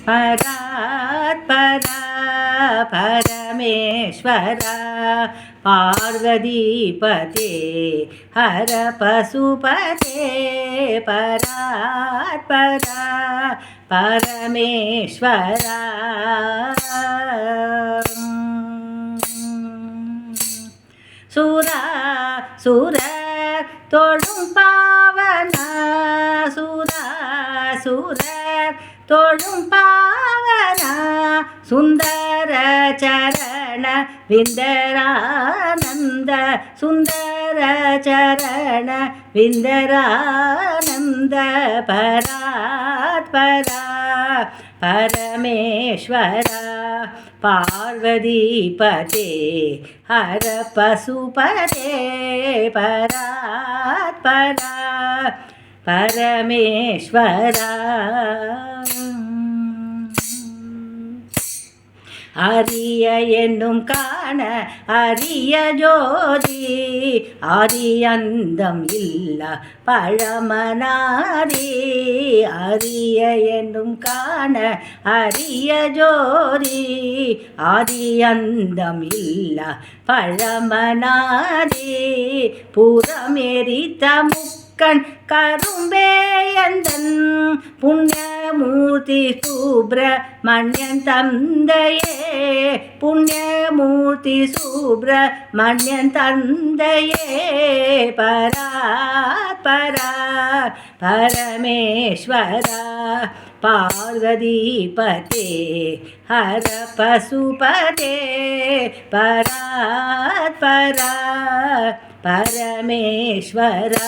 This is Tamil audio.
परात्परा परमेश्वरा पार्वतीपते हर पशुपते परात्परा परमेश्वरा सुरा सुर तोड़ुं पावना सुरा सुर तोड़ुं पावना सुंदर चरण विंदरानंद सुंदर चरण विंदरानंद परात्परा परमेश्वरा पार्वतीपते हर पशुपते परात्परा परमेश्वरा அரிய என்னும் காண அரிய ஜோதி ஆதியந்தம் இல்ல பழமனாதி அரிய என்னும் காண அரிய ஜோதி ஆதியந்தம் இல்ல பழமனாதி புறமெரித்த முக்கண் கரும்பேயந்தன் புண்ணியமூர்த்தி சுப்பிரமணியன் தந்தையே புண்ணியமூர்த்தி சுப்பிரமணியன் தந்தையே பராத்பரா பரமேஸ்வரா பார்வதிபதே ஹர பசுபதே பராத்பரா பரமேஸ்வரா